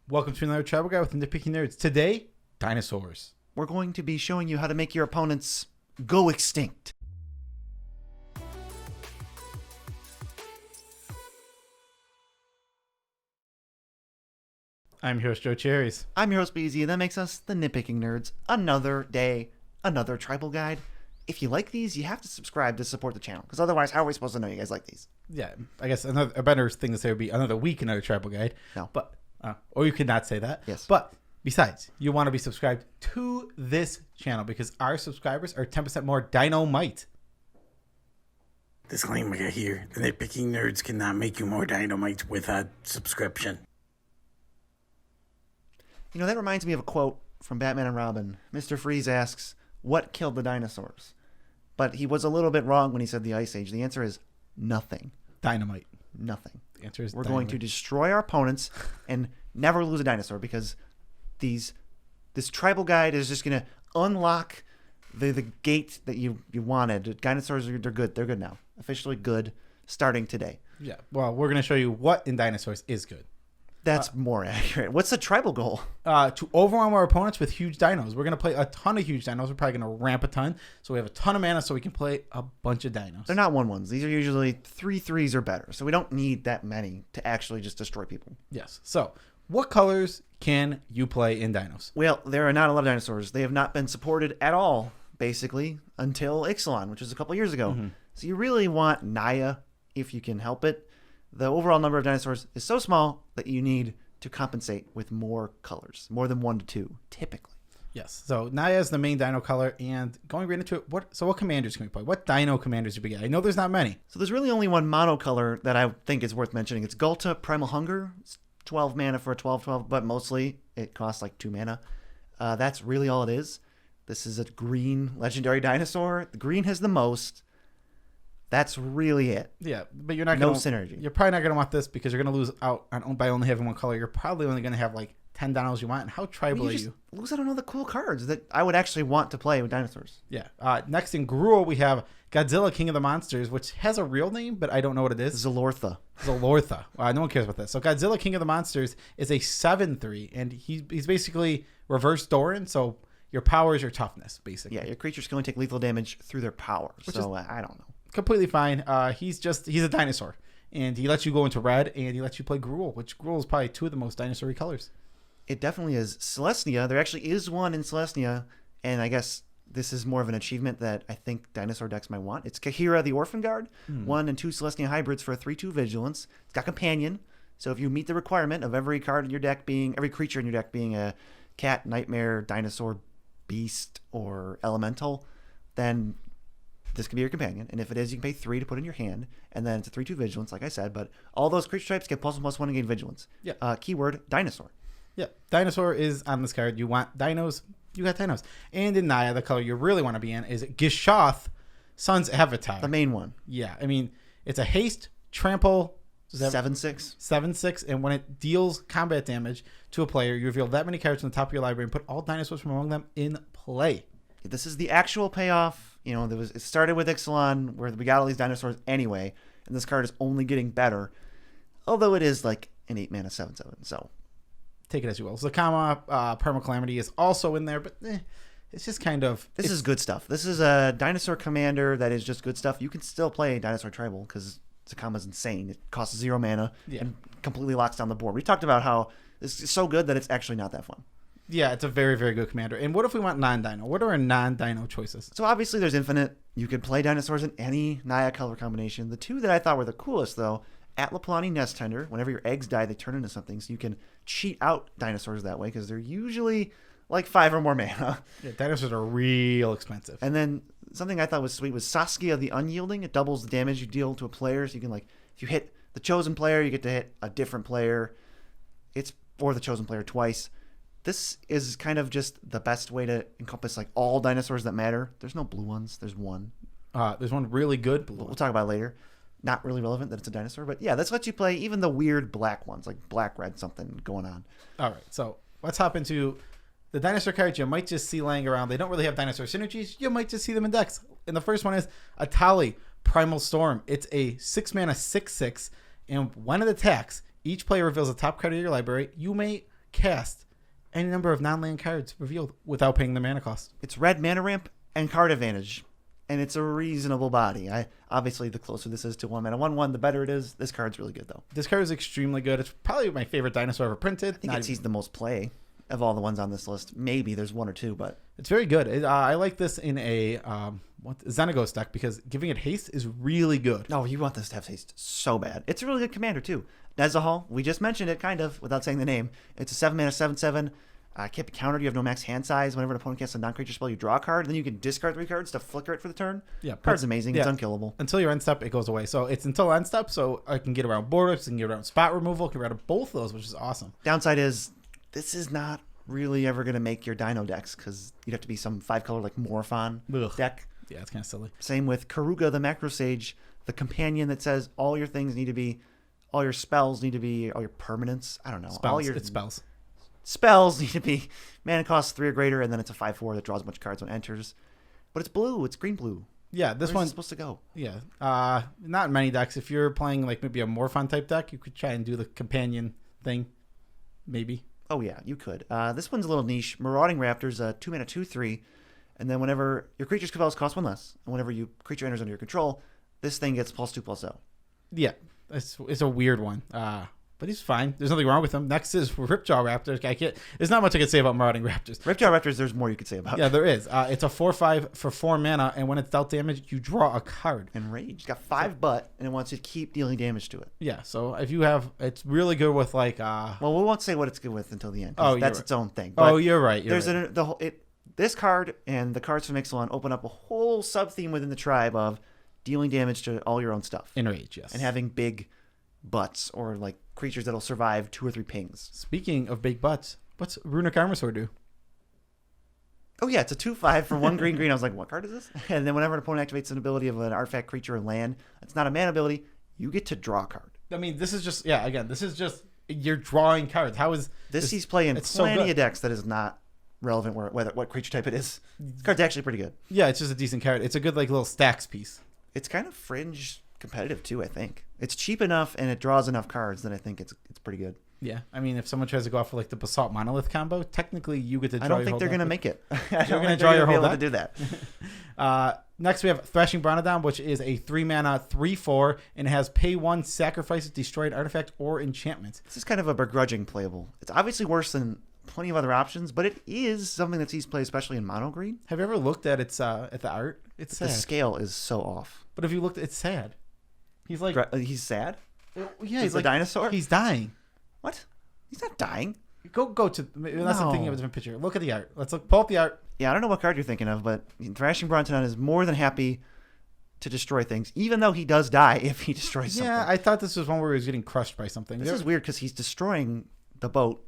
Welcome to another Tribal Guide with Nitpicking Nerds. Today, Dinosaurs. We're going to be showing you how to make your opponents go extinct. I'm your host, Joe Cherries. I'm your host, Beezy, and that makes us the Nitpicking Nerds. Another day, another Tribal Guide. If you like these, you have to subscribe to support the channel, because otherwise, how are we supposed to know you guys like these? Yeah, I guess a better thing to say would be another week, another Tribal Guide. No. But, or you could not say that. Yes. But besides, you want to be subscribed to this channel because our subscribers are 10% more dynamite. Disclaimer here, the Nitpicking Nerds cannot make you more dynamite with a subscription. You know, that reminds me of a quote from Batman and Robin. Mr. Freeze asks, what killed the dinosaurs? But he was a little bit wrong when he said the Ice Age. The answer is nothing. Dynamite. Nothing. The answer is We're dynamite. going to destroy our opponents and never lose a dinosaur because this Tribal Guide is just going to unlock the gate that you wanted. Dinosaurs, they're good. They're good now. Officially good starting today. Yeah, well, we're going to show you what in Dinosaurs is good. That's more accurate. What's the tribal goal? To overwhelm our opponents with huge dinos. We're going to play a ton of huge dinos. We're probably going to ramp a ton. So we have a ton of mana so we can play a bunch of dinos. They're not 1/1s. These are usually 3/3s or better. So we don't need that many to actually just destroy people. Yes. So what colors can you play in dinos? Well, there are not a lot of dinosaurs. They have not been supported at all, basically, until Ixalan, which was a couple years ago. Mm-hmm. So you really want Naya if you can help it. The overall number of dinosaurs is so small that you need to compensate with more colors, more than 1 to 2, typically. Yes. So Naya is the main dino color, and going right into it, what commanders can we play? What dino commanders do we get? I know there's not many. So there's really only one monocolor that I think is worth mentioning. It's Gulta Primal Hunger. It's 12 mana for a 12/12, but mostly it costs like 2 mana. That's really all it is. This is a green legendary dinosaur. The green has the most. That's really it. Yeah, but you're not No going to synergy. You're probably not going to want this because you're going to lose out by only having one color. You're probably only going to have like 10 dinos you want. And how tribal are you? Lose out on all the cool cards that I would actually want to play with dinosaurs. Yeah. Next in Gruul, we have Godzilla, King of the Monsters, which has a real name, but I don't know what it is. Zalortha. Zalortha. No one cares about this. So Godzilla, King of the Monsters is a 7/3, and he's basically reverse Doran, so your power is your toughness, basically. Yeah, your creatures can only take lethal damage through their power. I don't know. Completely fine. He's a dinosaur, and he lets you go into red, and he lets you play Gruul, which Gruul is probably 2 of the most dinosaur-y colors. It definitely is. Celestia, there actually is one in Celestia, and I guess this is more of an achievement that I think dinosaur decks might want. It's Kahira the Orphan Guard, 1 and 2 Celestia hybrids for a 3/2 Vigilance. It's got Companion, so if you meet the requirement of every creature in your deck being a cat, nightmare, dinosaur, beast, or elemental, then this can be your companion, and if it is, you can pay 3 to put in your hand, and then it's a 3/2 Vigilance, like I said, but all those creature types get +1/+1 and gain Vigilance. Yeah. Keyword, dinosaur. Yeah, dinosaur is on this card. You want dinos, you got dinos. And in Naya, the color you really want to be in is Gishoth, Sun's Avatar. The main one. Yeah, I mean, it's a haste, trample, 7/6. 7/6, and when it deals combat damage to a player, you reveal that many cards from the top of your library and put all dinosaurs from among them in play. This is the actual payoff. You know, it started with Ixalan, where we got all these dinosaurs anyway, and this card is only getting better, although it is like an 8 mana 7/7, so take it as you will. Zakama, Perma Calamity is also in there, but it's just kind of... This is good stuff. This is a dinosaur commander that is just good stuff. You can still play Dinosaur Tribal because Zakama's insane. It costs 0 mana and completely locks down the board. We talked about how this is so good that it's actually not that fun. Yeah, it's a very, very good commander. And what if we want non-dino? What are our non-dino choices? So obviously there's Infinite. You could play dinosaurs in any Naya color combination. The 2 that I thought were the coolest, though, Atlaplani Nest Tender. Whenever your eggs die, they turn into something, so you can cheat out dinosaurs that way because they're usually like 5 or more mana. Yeah, dinosaurs are real expensive. And then something I thought was sweet was Sasuke the Unyielding. It doubles the damage you deal to a player, so you can, like, if you hit the chosen player, you get to hit a different player. It's for the chosen player twice. This is kind of just the best way to encompass like all dinosaurs that matter. There's no blue ones. There's one. There's one really good blue one. We'll talk about it later. Not really relevant that it's a dinosaur, but yeah, that's what you play. Even the weird black ones, like black, red, something going on. All right, so let's hop into the dinosaur cards you might just see laying around. They don't really have dinosaur synergies. You might just see them in decks. And the first one is Atali, Primal Storm. It's a 6 mana 6/6, and when it attacks, each player reveals a top card of your library. You may cast any number of non-land cards revealed without paying the mana cost. It's red mana ramp and card advantage, and it's a reasonable body. Obviously, the closer this is to 1 mana 1/1, the better it is. This card's really good, though. This card is extremely good. It's probably my favorite dinosaur ever printed. I think it sees the most play of all the ones on this list. Maybe there's 1 or 2, but it's very good. I like this in a Xenagos deck because giving it haste is really good. no, you want this to have haste so bad. It's a really good commander, too. Nezahal, we just mentioned it, kind of, without saying the name. It's a 7 mana 7/7. Can't be countered. You have no max hand size. Whenever an opponent casts a non-creature spell, you draw a card. Then you can discard 3 cards to flicker it for the turn. Yeah, Card's amazing. yeah. It's unkillable. Until your end step, it goes away. So it's until end step, so I can get around board ups, I can get around spot removal, I can get around both of those, which is awesome. Downside is this is not really ever going to make your Dino decks because you'd have to be some 5-color like Morphon deck. Yeah, it's kind of silly. Same with Karuga the Macro Sage, the companion that says all your things need to be, all your spells need to be, all your permanents. I don't know. Spells. All your It's spells. spells need to be mana cost 3 or greater, and then it's a 5/4 that draws a bunch of cards when it enters. But it's blue. It's green-blue. Yeah, this Where's it one's supposed to go? yeah. Not many decks. If you're playing like maybe a Morphon type deck, you could try and do the companion thing, maybe. Oh, yeah, you could. This one's a little niche. Marauding Raptors, 2 mana 2/3. And then whenever your creature's spells cost 1 less, and whenever your creature enters under your control, this thing gets +2/+0. Yeah, it's a weird one. But he's fine. There's nothing wrong with him. Next is Ripjaw Raptor. There's not much I can say about Marauding Raptors. Ripjaw Raptors, there's more you could say about. Yeah, there is. It's a 4/5 for 4 mana, and when it's dealt damage, you draw a card. Enraged. It's got 5 butt, and it wants you to keep dealing damage to it. Yeah, so if you have, it's really good with like. Well, we won't say what it's good with until the end. Oh, that's right. its own thing. Oh, you're right. There's this card and the cards from Ixalan open up a whole sub theme within the tribe of dealing damage to all your own stuff. Enrage, yes. And having big butts or like creatures that'll survive 2 or 3 pings. Speaking of big butts, what's Runic Armasaur do? Oh yeah, it's a 2/5 for 1 green. I was like, what card is this? And then whenever an opponent activates an ability of an artifact, creature, or land, it's not a mana ability, you get to draw a card. I mean, this is just you're drawing cards. How is This he's playing it's so plenty good. of decks that is not relevant what creature type it is. This card's actually pretty good. Yeah, it's just a decent card. It's a good like little stacks piece. It's kind of fringe competitive too, I think. It's cheap enough and it draws enough cards that I think it's pretty good. Yeah, I mean, if someone tries to go off for like the Basalt Monolith combo, technically you get to draw. I don't think they're going to make it. You're going to draw your whole able deck? to do that. Next, we have Threshing Bronodon, which is a 3 mana 3/4 and it has pay 1, sacrifice, destroy an artifact or enchantment. This is kind of a begrudging playable. It's obviously worse than plenty of other options, but it is something that sees play, especially in mono green. Have you ever looked at its at the art? It's sad. The scale is so off. But if you looked, it's sad. He's like, He's sad? yeah, He's a dinosaur? He's dying. What? He's not dying. Go to. Unless I'm thinking of a No. different picture. Look at the art. Pull up the art. Yeah, I don't know what card you're thinking of, but Thrashing Bronton is more than happy to destroy things, even though he does die if he destroys something. Yeah, I thought this was one where he was getting crushed by something. This is weird because he's destroying the boat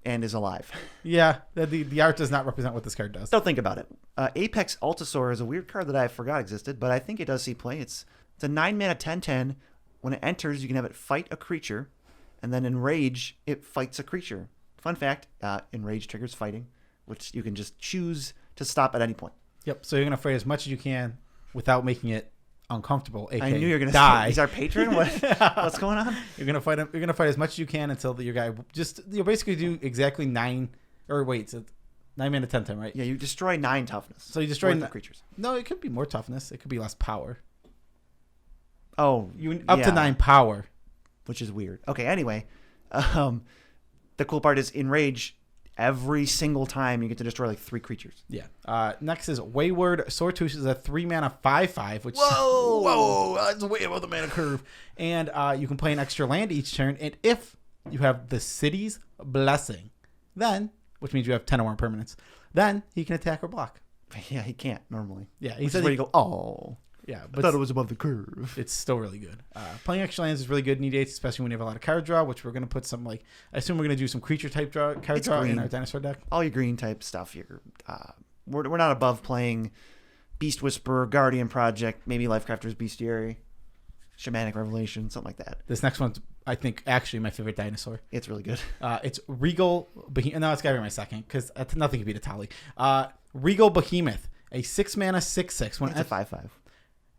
and is alive. Yeah, the art does not represent what this card does. Don't think about it. Apex Altasor is a weird card that I forgot existed, but I think it does see play. It's a 9 mana 10/10. When it enters, you can have it fight a creature, and then Enrage, it fights a creature. Fun fact, Enrage triggers fighting, which you can just choose to stop at any point. Yep. So you're gonna fight as much as you can without making it uncomfortable. AKA I knew you were going to die. say, he's our patron? What's going on? You're gonna fight him. You're gonna fight as much as you can until your guy you'll basically do exactly 9 mana 10/10, right? Yeah, you destroy 9 toughness. So you destroy the creatures. No, it could be more toughness. It could be less power. Oh, Up to 9 power. Which is weird. Okay, anyway, the cool part is Enrage. Every single time you get to destroy like 3 creatures. Yeah. Next is Wayward Sortouche is a 3 mana 5/5, which Whoa! that's way above the mana curve. And you can play an extra land each turn. And if you have the City's Blessing, then, which means you have 10 or more permanents, then he can attack or block. Yeah, he can't normally. Yeah, he Which said is where you go, oh. Yeah, I but thought it was above the curve. it's still really good. Playing extra lands is really good in EDH, especially when you have a lot of card draw, which we're going to put some, I assume we're going to do some creature type card draw green. in our dinosaur deck. All your green type stuff here. We're not above playing Beast Whisperer, Guardian Project, maybe Lifecrafter's Bestiary, Shamanic Revelation, something like that. This next one's, I think, actually my favorite dinosaur. It's really good. It's Regal Behemoth. No, it's got to be my second, because nothing can beat a Tali. Regal Behemoth, a 6 mana 6/6. It's a 5/5.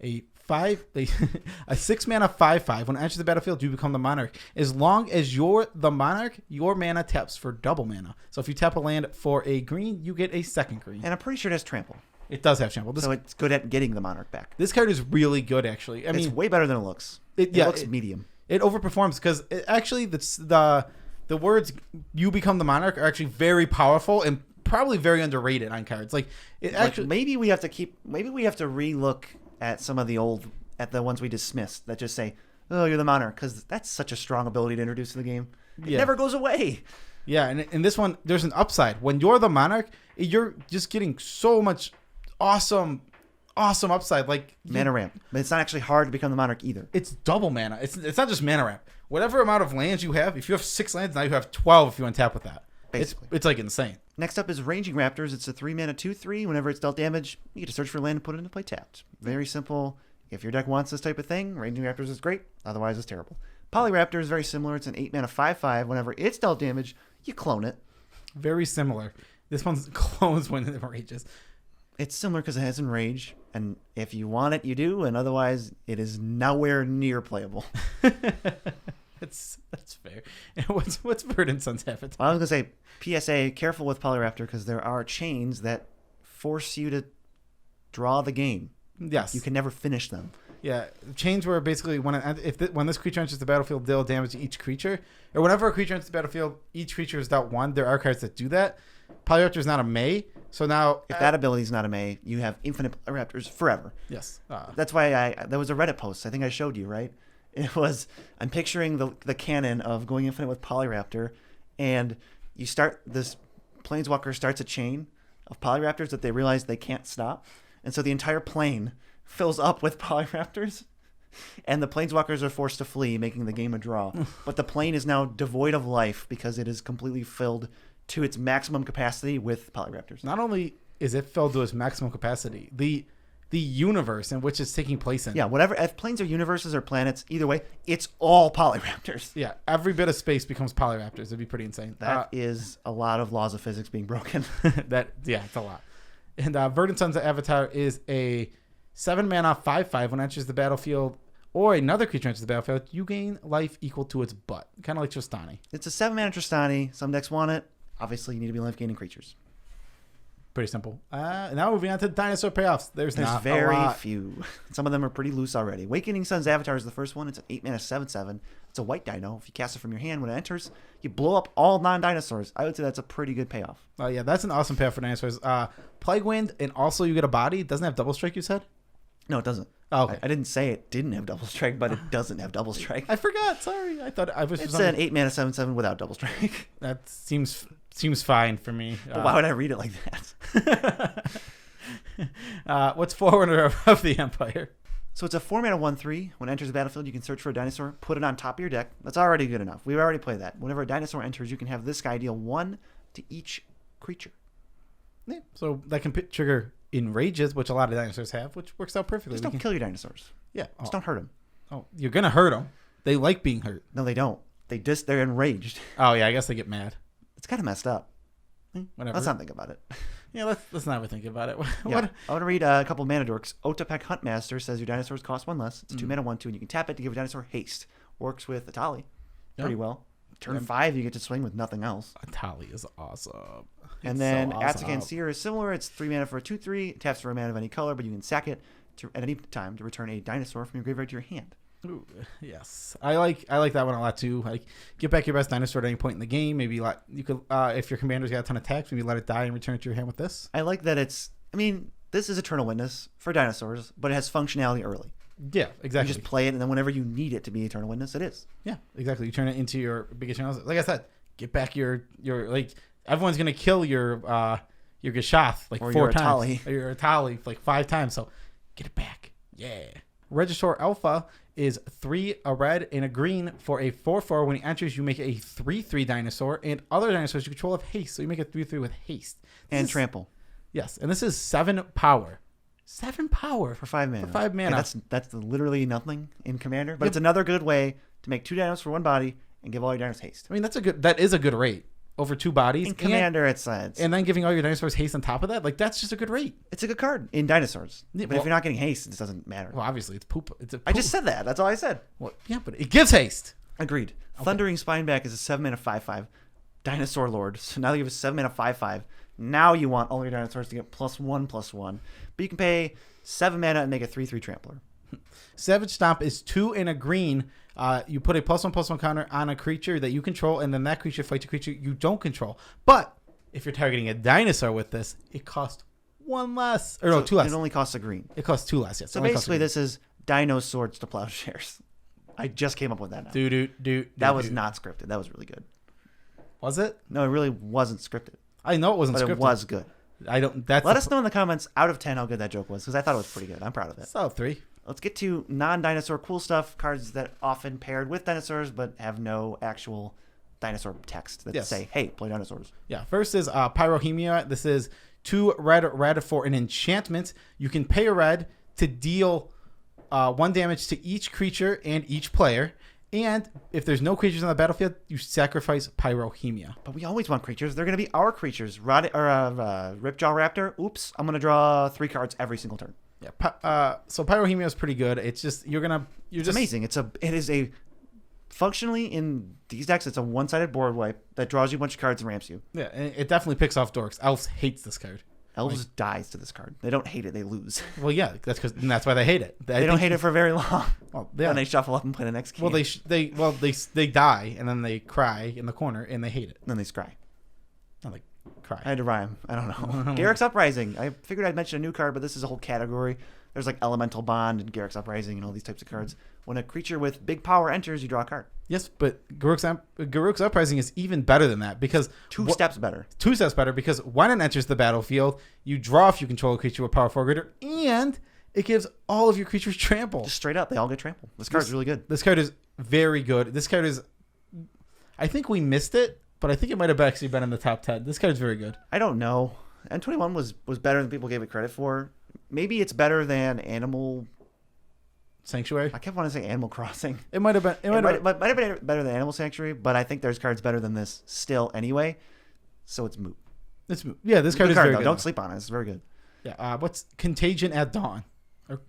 A a 6-mana 5/5. When it enters the battlefield, you become the monarch. As long as you're the monarch, your mana taps for double mana. So if you tap a land for a green, you get a second green. And I'm pretty sure it has trample. It does have trample. So it's good at getting the monarch back. This card is really good, actually. I mean, it's way better than it looks. It looks medium. It overperforms because actually the words "you become the monarch" are actually very powerful and probably very underrated on cards. Like it actually, maybe we have to relook at some of the ones we dismissed that just say, "Oh, you're the monarch," because that's such a strong ability to introduce to the game. It never goes away. Yeah, and in this one, there's an upside. When you're the monarch, you're just getting so much awesome upside. Like mana ramp, but it's not actually hard to become the monarch either. It's double mana. It's not just mana ramp. Whatever amount of lands you have, if you have 6 lands, now you have 12 if you untap with that. Basically. It's like insane. Next up is Raging Raptors. It's a 3-mana 2/3. Whenever it's dealt damage, you get to search for land and put it into play tapped. Very simple. If your deck wants this type of thing, Raging Raptors is great. Otherwise, it's terrible. Polyraptor is very similar. It's an 8-mana 5/5. Whenever it's dealt damage, you clone it. Very similar. This one's clones when it rages. It's similar because it has Enrage, and if you want it, you do, and otherwise, it is nowhere near playable. That's fair. And what's Verdant Sun's appetite? Well, I was gonna say PSA: careful with Polyraptor because there are chains that force you to draw the game. Yes, you can never finish them. Yeah, chains were basically when this creature enters the battlefield, deal damage to each creature, or whenever a creature enters the battlefield, each creature is dealt 1. There are cards that do that. Polyraptor is not a May, so now if that ability is not a May, you have infinite Raptors forever. Yes, that's why there was a Reddit post. I think I showed you, right? It was I'm picturing the canon of going infinite with Polyraptor, and you start this Planeswalker starts a chain of Polyraptors that they realize they can't stop, and so the entire plane fills up with Polyraptors, and the Planeswalkers are forced to flee, making the game a draw. But the plane is now devoid of life because it is completely filled to its maximum capacity with Polyraptors. Not only is it filled to its maximum capacity, the universe in which it's taking place in. Yeah, whatever. If planes are universes or planets, either way, it's all Polyraptors. Yeah, every bit of space becomes Polyraptors. It'd be pretty insane. That is a lot of laws of physics being broken. It's a lot. And Verdant Sun's Avatar is a 7-mana 5/5. When it enters the battlefield or another creature enters the battlefield, you gain life equal to its butt. Kind of like Tristani. It's a 7-mana Tristani. Some decks want it. Obviously, you need to be life-gaining creatures. Pretty simple. Now moving on to Dinosaur Payoffs. There's not very a lot. few. Some of them are pretty loose already. Awakening Sun's Avatar is the first one. It's an 8-mana 7/7. It's a white dino. If you cast it from your hand when it enters, you blow up all non-dinosaurs. I would say that's a pretty good payoff. Oh, yeah, that's an awesome payoff for dinosaurs. Plague Wind, and also you get a body. It doesn't have double strike, you said? No, it doesn't. Oh, okay. I didn't say it didn't have double strike, but it doesn't have double strike. I forgot. Sorry. I thought I was. It's an 8-mana 7/7 without double strike. That seems fine for me. But why would I read it like that? What's Forerunner of the Empire? So it's a 4-mana 1/3. When it enters the battlefield, you can search for a dinosaur, put it on top of your deck. That's already good enough. We've already played that. Whenever a dinosaur enters, you can have this guy deal 1 to each creature. Yeah, so that can trigger Enrages, which a lot of dinosaurs have, which works out perfectly. Just don't kill your dinosaurs. Yeah. Just don't hurt them. Oh, you're going to hurt them. They like being hurt. No, they don't. They're enraged. Oh, yeah, I guess they get mad. It's kind of messed up. Whatever. Let's not think about it. Yeah, let's not even think about it. Yeah. I want to read a couple of mana dorks. Otapek Huntmaster says your dinosaurs cost 1 less. It's 2-mana 1/2, and you can tap it to give a dinosaur haste. Works with Atali pretty well. Turn 5, you get to swing with nothing else. Atali is awesome. And then Atsukan Seer is similar. It's 3 mana for a 2/3. It taps for a mana of any color, but you can sack it at any time to return a dinosaur from your graveyard to your hand. Ooh, yes, I like that one a lot too. Like, get back your best dinosaur at any point in the game. Maybe you could, if your commander's got a ton of attacks, maybe let it die and return it to your hand with this. I like that this is Eternal Witness for dinosaurs, but it has functionality early. Yeah, exactly. You just play it, and then whenever you need it to be Eternal Witness, it is. Yeah, exactly. You turn it into your biggest channels. Like I said, get back your like everyone's gonna kill your Gashath like or 4 your times. Atali. Or your Atali like 5 times. So get it back. Yeah. Regisaur Alpha is 3, a red, and a green for a 4/4. When he enters, you make a 3/3 dinosaur, and other dinosaurs you control have haste. So you make a 3/3 with haste. And trample. Yes, and this is 7 power. 7 power For 5 mana. For 5 mana. Yeah, that's literally nothing in Commander, but it's another good way to make 2 dinos for 1 body and give all your dinos haste. I mean, that is a good rate over 2 bodies. In Commander, it's and then giving all your dinosaurs haste on top of that. Like, that's just a good rate. it's a good card in Dinosaurs. Yeah, But if you're not getting haste, it doesn't matter. Well, obviously, it's poop. It's a poop. I just said that. That's all I said. Well, yeah, but it gives haste. Agreed. Thundering Spineback is a 7-mana 5/5 Dinosaur Lord. So now you have a 7-mana 5/5. Now you want all your dinosaurs to get +1/+1. But you can pay 7 mana and make a 3/3 Trampler. Savage Stomp is 2 and a green. You put a +1/+1 counter on a creature that you control, and then that creature fights a creature you don't control. But if you're targeting a dinosaur with this, it costs 1 less. Or no, 2 less. It only costs a green. It costs 2 less, yes. So basically, this is Dinosaurs to Plowshares. I just came up with that now. That was not scripted. That was really good. Was it? No, it really wasn't scripted. I know it wasn't But scripted. it was good. I don't. That's Let us know in the comments out of 10 how good that joke was, because I thought it was pretty good. I'm proud of it. So 3. Let's get to non-dinosaur cool stuff, cards that often paired with dinosaurs but have no actual dinosaur text that say, hey, play dinosaurs. Yeah. First is Pyrohemia. This is 2 red for an enchantment. You can pay a red to deal 1 damage to each creature and each player. And if there's no creatures on the battlefield, you sacrifice Pyrohemia. But we always want creatures. They're going to be our creatures. Jaw Raptor. Oops. I'm going to draw 3 cards every single turn. Yeah. So Pyrohemia is pretty good. It's just It's amazing. It is a functionally in these decks. It's a one-sided board wipe that draws you a bunch of cards and ramps you. Yeah, and it definitely picks off dorks. Elves hates this card. Elves dies to this card. They don't hate it. They lose. Well, yeah, that's why they hate it. They don't hate it for very long. Well, yeah. And they shuffle up and play the next game. Well, they die and then they cry in the corner and they hate it. Then they scry. Not like cry. I had to rhyme. I don't know. Garrick's Uprising. I figured I'd mention a new card, but this is a whole category. There's like Elemental Bond and Garrick's Uprising and all these types of cards. When a creature with big power enters, you draw a card. Yes, but Garruk's Uprising is even better than that because 2 steps better. 2 steps better because when it enters the battlefield, you draw if you control a creature with power 4 greater, and it gives all of your creatures trample. Just straight up, they all get trampled. This card's really good. This card is very good. This card is, I think we missed it, but I think it might have actually been in the top 10. This card is very good. I don't know. N21 was better than people gave it credit for. Maybe it's better than Animal Sanctuary. I kept wanting to say Animal Crossing. It might have been. It might have been better than Animal Sanctuary, but I think there's cards better than this still anyway. So it's moot. This card is very good. Don't sleep on it. It's very good. Yeah. What's Contagion at Dawn? Or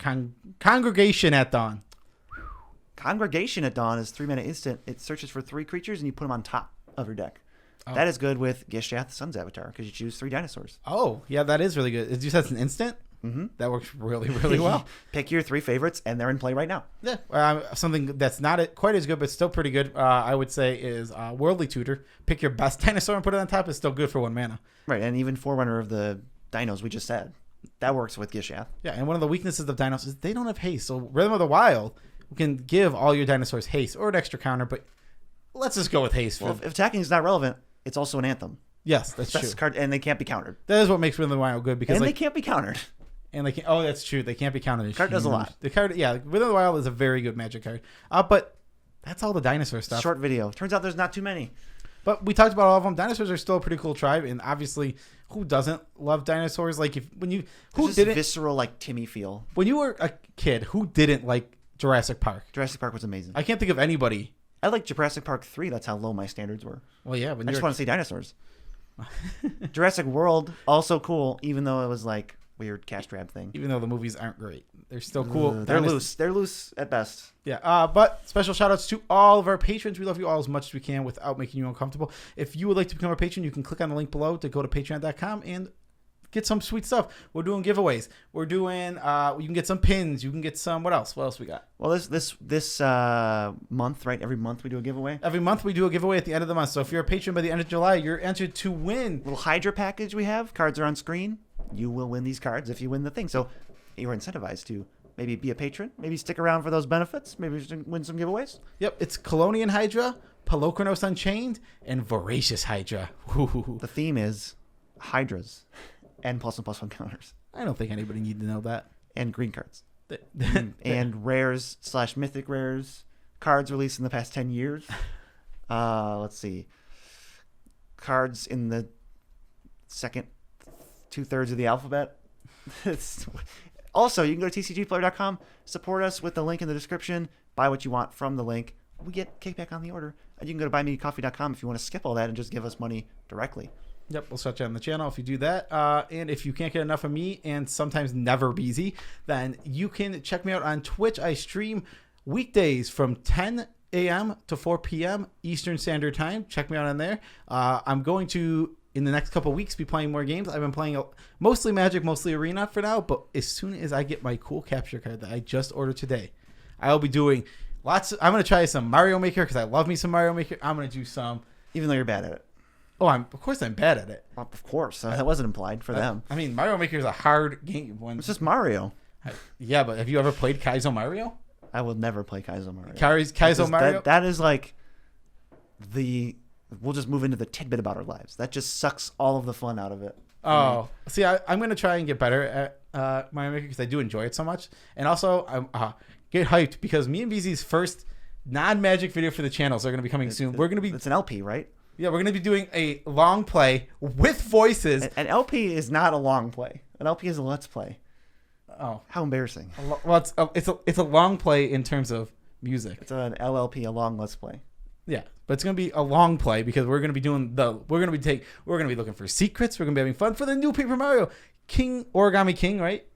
Congregation at Dawn? Congregation at Dawn is 3 mana instant. It searches for 3 creatures and you put them on top of your deck. Oh. That is good with Gishath, the Sun's Avatar, because you choose 3 dinosaurs. Oh, yeah, that is really good. You said it's an instant? Mm-hmm. That works really, really well. Pick your 3 favorites, and they're in play right now. Yeah. Something that's not quite as good, but still pretty good, I would say, is Worldly Tutor. Pick your best dinosaur and put it on top. It's still good for 1 mana. Right, and even Forerunner of the dinos we just said. That works with Gishath. Yeah, and one of the weaknesses of dinos is they don't have haste. So Rhythm of the Wild can give all your dinosaurs haste or an extra counter, but let's just go with haste. Well, if attacking is not relevant, it's also an anthem. Yes, that's true. Card, and they can't be countered. That is what makes Rhythm of the Wild good because they can't be countered. And they can. Oh, that's true. They can't be counted. The card does a lot. The card, yeah. Rhythm of the Wild is a very good Magic card. But that's all the dinosaur stuff. Short video. Turns out there's not too many. But we talked about all of them. Dinosaurs are still a pretty cool tribe, and obviously, who doesn't love dinosaurs? Like There's this visceral like Timmy feel. When you were a kid, who didn't like Jurassic Park? Jurassic Park was amazing. I can't think of anybody. I like Jurassic Park 3. That's how low my standards were. Well, yeah, I just want to see dinosaurs. Jurassic World also cool, even though it was like weird cash grab thing. Even though the movies aren't great, they're still cool. They're loose. They're loose at best. Yeah. But special shout outs to all of our patrons. We love you all as much as we can without making you uncomfortable. If you would like to become a patron, you can click on the link below to go to patreon.com and get some sweet stuff. We're doing giveaways. We're doing. You can get some pins. You can get some. What else? What else we got? Well, this month, right? Every month we do a giveaway. Every month we do a giveaway at the end of the month. So if you're a patron by the end of July, you're entered to win. Little Hydra package we have. Cards are on screen. You will win these cards if you win the thing. So you're incentivized to maybe be a patron. Maybe stick around for those benefits. Maybe win some giveaways. Yep, it's Colonian Hydra, Pelokrinos Unchained, and Voracious Hydra. Ooh. The theme is Hydras and +1/+1 counters. I don't think anybody need to know that. And green cards. And rares / mythic rares. Cards released in the past 10 years. Let's see. Cards in the second 2/3 of the alphabet. Also, you can go to tcgplayer.com, support us with the link in the description, buy what you want from the link. We get kickback on the order. And you can go to buymecoffee.com if you want to skip all that and just give us money directly. Yep, we'll shut you on the channel if you do that. And if you can't get enough of me, and sometimes never busy, then you can check me out on Twitch. I stream weekdays from 10 a.m. to 4 p.m. Eastern Standard Time. Check me out on there. I'm going to, in the next couple weeks, be playing more games. I've been playing mostly Magic, mostly Arena for now, but as soon as I get my cool capture card that I just ordered today, I'll be doing I'm going to try some Mario Maker because I love me some Mario Maker. I'm going to do some. Even though you're bad at it. Oh, of course I'm bad at it. Of course. That wasn't implied for them. I mean, Mario Maker is a hard game. It's just Mario. Yeah, but have you ever played Kaizo Mario? I will never play Kaizo Mario. Kaizo Mario? That is like we'll just move into the tidbit about our lives. That just sucks all of the fun out of it. Oh, see, I'm going to try and get better at Mario Maker because I do enjoy it so much. And also, get hyped because me and BZ's first non-Magic video for the channels are going to be coming soon. We're going to be... It's an LP, right? Yeah, we're going to be doing a long play with voices. An LP is not a long play. An LP is a let's play. Oh, how embarrassing! Well, it's a long play in terms of music. It's an LLP, a long let's play. Yeah, but it's gonna be a long play because we're gonna be looking for secrets. We're gonna be having fun for the new Paper Mario Origami King, right?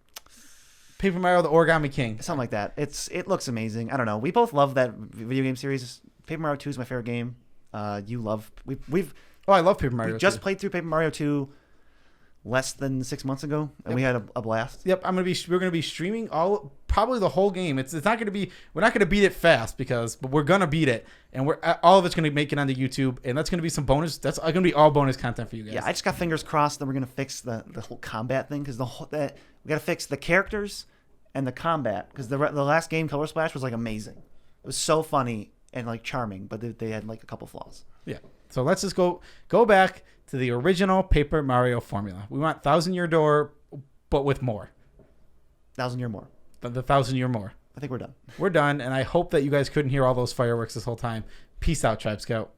Paper Mario the Origami King, something like that. It looks amazing. I don't know. We both love that video game series. Paper Mario 2 is my favorite game. You love I love Paper Mario. We just played through Paper Mario 2 less than 6 months ago, and we had a blast. Yep, we're gonna be streaming probably the whole game. It's not gonna be, we're not gonna beat it fast but we're gonna beat it, and all of it's gonna make it onto YouTube, and that's gonna be some bonus. That's gonna be all bonus content for you guys. Yeah, I just got fingers crossed that we're gonna fix the whole combat thing because we gotta fix the characters and the combat because the last game, Color Splash, was like amazing. It was so funny and like charming, but they had like a couple flaws. Yeah. So let's just go back to the original Paper Mario formula. We want 1,000-year door, but with more. 1,000-year more. The 1,000-year more. I think we're done. We're done, and I hope that you guys couldn't hear all those fireworks this whole time. Peace out, Tribe Scout.